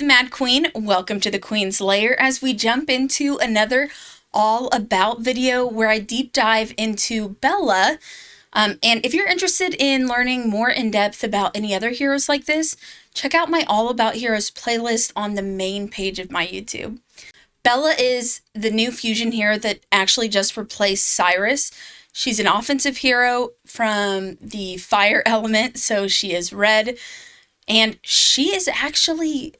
the Mad Queen. Welcome to the Queen's Lair as we jump into another all about video where I deep dive into Bella. And if you're interested in learning more in depth about any other heroes like this, check out my All About Heroes playlist on the main page of my YouTube. Bella is the new fusion hero that actually just replaced Cyrus. She's an offensive hero from the fire element, so she is red. And she is actually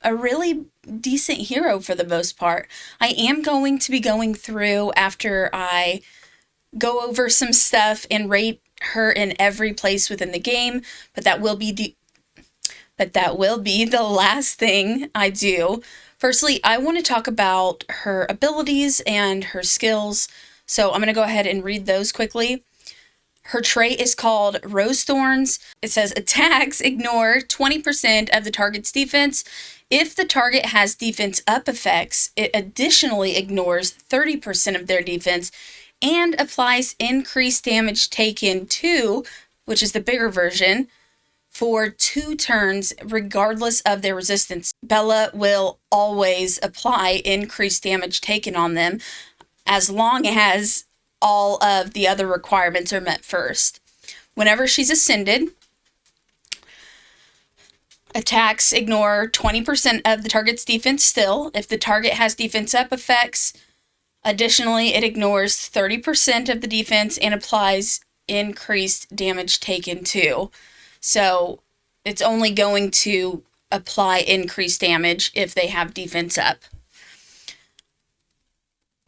a really decent hero for the most part. I am going to be going through after I go over some stuff and rate her in every place within the game, but that will be the last thing I do. Firstly, I want to talk about her abilities and her skills, so I'm going to go ahead and read those quickly. Her trait is called Rose Thorns. It says attacks ignore 20% of the target's defense. If the target has defense up effects, it additionally ignores 30% of their defense and applies increased damage taken to, which is the bigger version, for 2 turns regardless of their resistance. Bella will always apply increased damage taken on them as long as all of the other requirements are met first. Whenever she's ascended, attacks ignore 20% of the target's defense still. If the target has defense up effects, additionally, it ignores 30% of the defense and applies increased damage taken too. So it's only going to apply increased damage if they have defense up.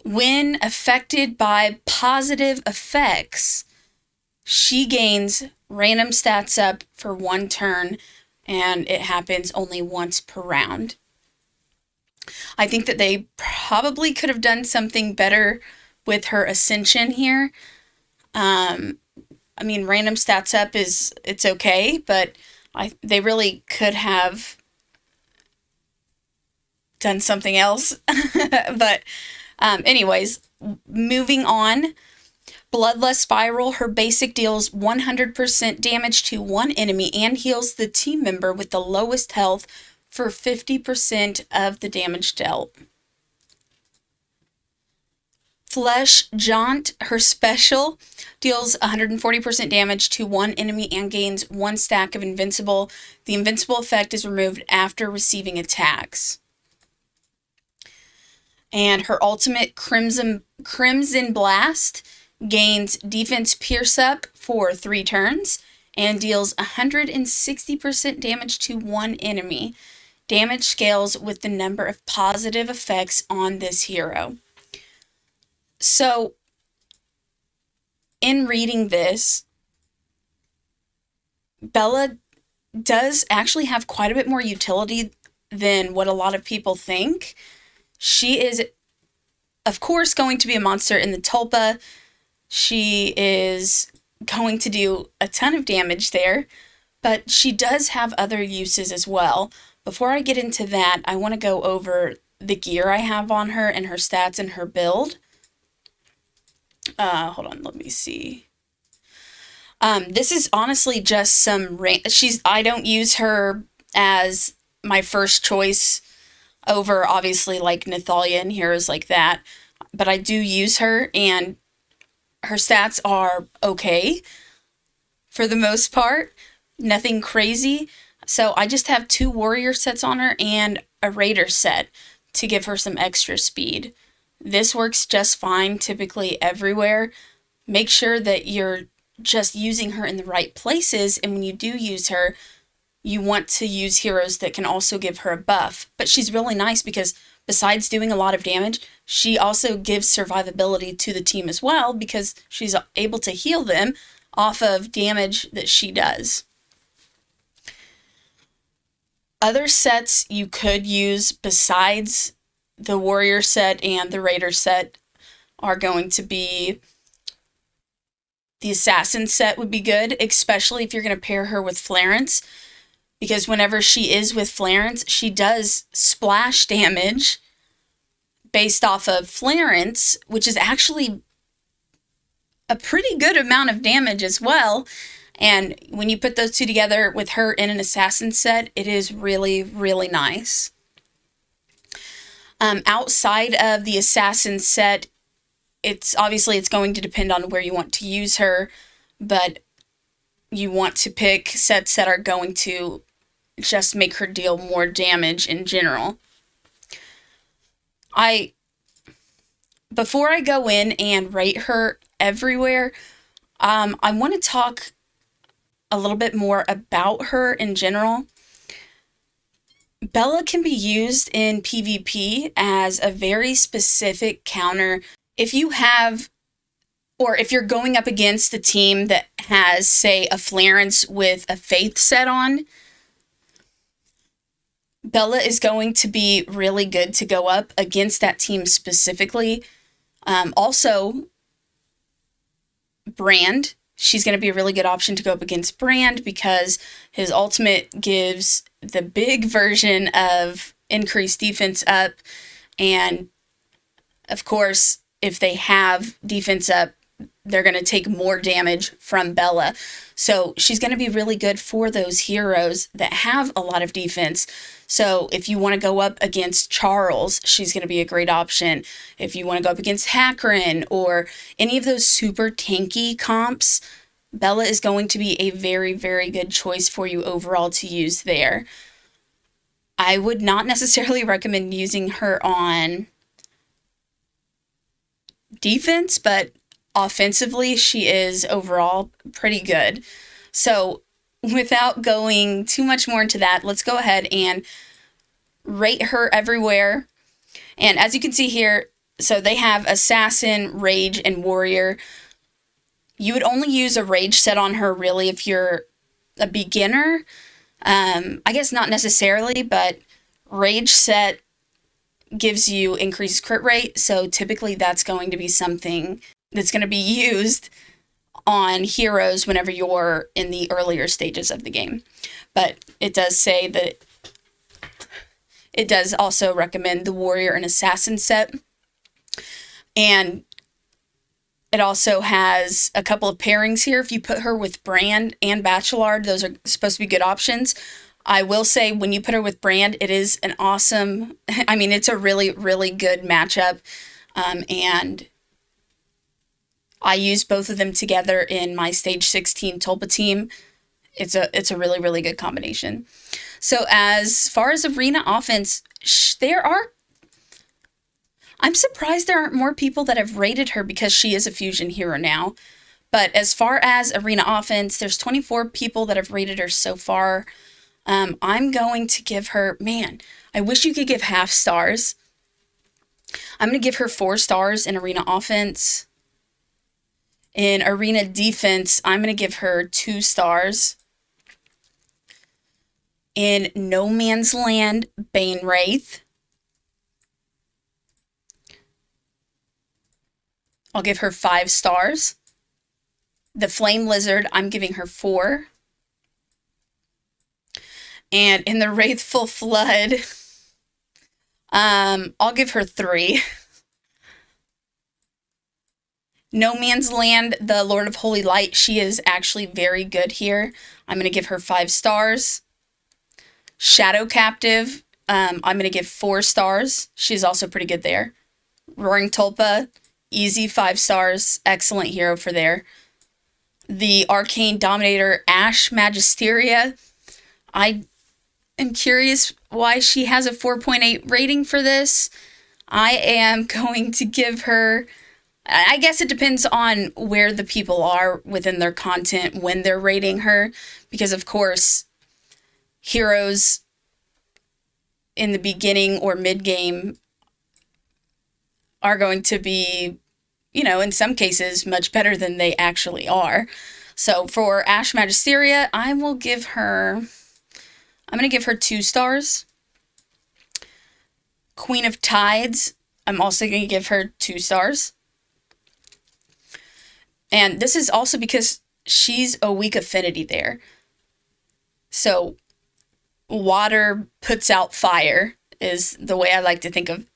When affected by positive effects, she gains random stats up for 1 turn, and it happens only once per round. I think that they probably could have done something better with her ascension here. I mean, random stats up it's okay, but they really could have done something else. But anyways, moving on. Bloodlust Spiral. Her basic deals 100% damage to one enemy and heals the team member with the lowest health for 50% of the damage dealt. Flesh Jaunt. Her special deals 140% damage to one enemy and gains 1 stack of invincible. The invincible effect is removed after receiving attacks. And her ultimate Crimson Blast gains defense pierce up for 3 turns and deals 160% damage to one enemy. Damage scales with the number of positive effects on this hero. So, in reading this, Bella does actually have quite a bit more utility than what a lot of people think. She is, of course, going to be a monster in the Tulpa. She is going to do a ton of damage there, but she does have other uses as well. Before I get into that, I want to go over the gear I have on her and her stats and her build. Hold on, let me see. This is honestly just some I don't use her as my first choice over obviously like Nathalia and heroes like that, but I do use her and her stats are okay for the most part, nothing crazy. So I just have 2 warrior sets on her and a raider set to give her some extra speed. This works just fine typically everywhere. Make sure that you're just using her in the right places, and when you do use her, you want to use heroes that can also give her a buff. But she's really nice because besides doing a lot of damage, she also gives survivability to the team as well because she's able to heal them off of damage that she does. Other sets you could use besides the warrior set and the raider set are going to be the assassin set would be good, especially if you're going to pair her with Florence. Because whenever she is with Florence, she does splash damage based off of Florence, which is actually a pretty good amount of damage as well. And when you put those two together with her in an assassin set, it is really, really nice. Outside of the assassin set, it's going to depend on where you want to use her, but you want to pick sets that are going to just make her deal more damage in general. Before I go in and rate her everywhere, I want to talk a little bit more about her in general. Bella can be used in PvP as a very specific counter. If you have, or if you're going up against a team that has, say, a Clarence with a Faith set on, Bella is going to be really good to go up against that team specifically. Also, Brand. She's going to be a really good option to go up against Brand because his ultimate gives the big version of increased defense up. And, of course, if they have defense up, they're going to take more damage from Bella. So she's going to be really good for those heroes that have a lot of defense. So if you want to go up against Charles, she's going to be a great option. If you want to go up against Hackerin or any of those super tanky comps, Bella is going to be a very, very good choice for you overall to use there. I would not necessarily recommend using her on defense, but offensively, she is overall pretty good. So without going too much more into that, let's go ahead and rate her everywhere. And as you can see here, so they have Assassin, Rage, and Warrior. You would only use a Rage set on her, really, if you're a beginner. I guess not necessarily, but Rage set gives you increased crit rate, so typically that's going to be something that's going to be used on heroes whenever you're in the earlier stages of the game. But it does say that it does also recommend the Warrior and Assassin set. And it also has a couple of pairings here. If you put her with Brand and Bachelard, those are supposed to be good options. I will say when you put her with Brand, it is an awesome, it's a really, really good matchup. And I use both of them together in my Stage 16 Tulpa team. It's a really, really good combination. So as far as arena offense, I'm surprised there aren't more people that have rated her because she is a fusion hero now. But as far as arena offense, there's 24 people that have rated her so far. I'm going to give her, I wish you could give half stars. I'm going to give her 4 stars in arena offense. In arena defense, I'm going to give her 2 stars. In No Man's Land, Bane Wraith, I'll give her 5 stars. The Flame Lizard, I'm giving her 4. And in the Wraithful Flood, I'll give her 3. No Man's Land, the Lord of Holy Light, she is actually very good here. I'm going to give her 5 stars. Shadow Captive, I'm going to give 4 stars. She's also pretty good there. Roaring Tulpa, easy 5 stars. Excellent hero for there. The Arcane Dominator, Ash Magisteria, I am curious why she has a 4.8 rating for this. I am going to give her, I guess it depends on where the people are within their content when they're rating her, because of course, heroes in the beginning or mid-game are going to be, in some cases, much better than they actually are. So for Ash Magisteria, I'm going to give her 2 stars. Queen of Tides, I'm also going to give her 2 stars. And this is also because she's a weak affinity there. So water puts out fire is the way I like to think of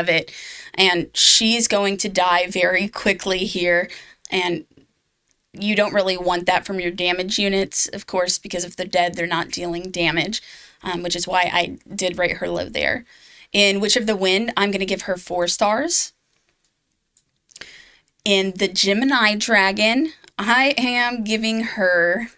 it. And she's going to die very quickly here. And you don't really want that from your damage units, of course, because if they're dead, they're not dealing damage, which is why I did rate her low there. In Witch of the Wind, I'm going to give her 4 stars. In the Gemini Dragon, I am giving her,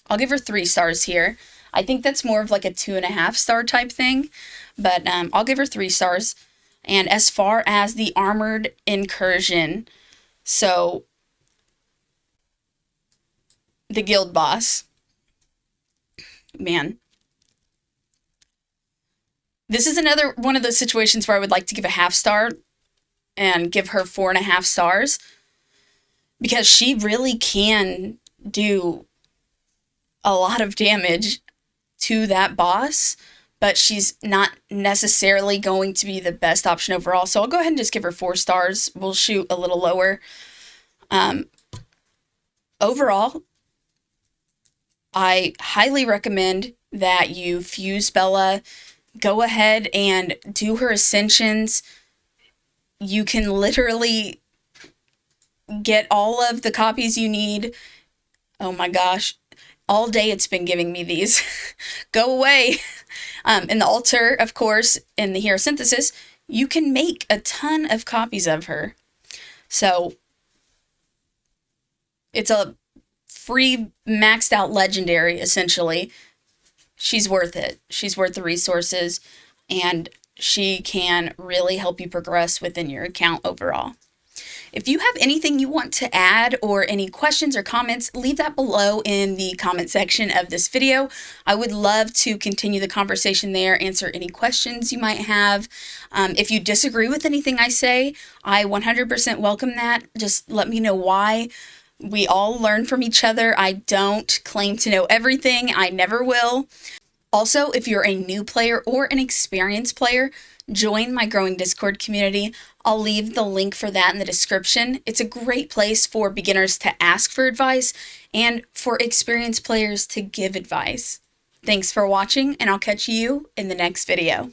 I'll give her 3 stars here. I think that's more of like a 2.5 star type thing, but I'll give her 3 stars. And as far as the Armored Incursion, so the guild boss, man, this is another one of those situations where I would like to give a half star and give her 4.5 stars, because she really can do a lot of damage to that boss, but she's not necessarily going to be the best option overall. So I'll go ahead and just give her 4 stars. We'll shoot a little lower. Overall, I highly recommend that you fuse Bella. Go ahead and do her ascensions. You can literally get all of the copies you need. Oh my gosh. All day it's been giving me these. Go away. In the altar, of course, in the hero synthesis, you can make a ton of copies of her. So it's a free maxed out legendary, essentially. She's worth it. She's worth the resources, and she can really help you progress within your account overall. If you have anything you want to add or any questions or comments, leave that below in the comment section of this video. I would love to continue the conversation there, answer any questions you might have. If you disagree with anything I say, I 100% welcome that. Just let me know why. We all learn from each other. I don't claim to know everything. I never will. Also, if you're a new player or an experienced player, join my growing Discord community. I'll leave the link for that in the description. It's a great place for beginners to ask for advice and for experienced players to give advice. Thanks for watching, and I'll catch you in the next video.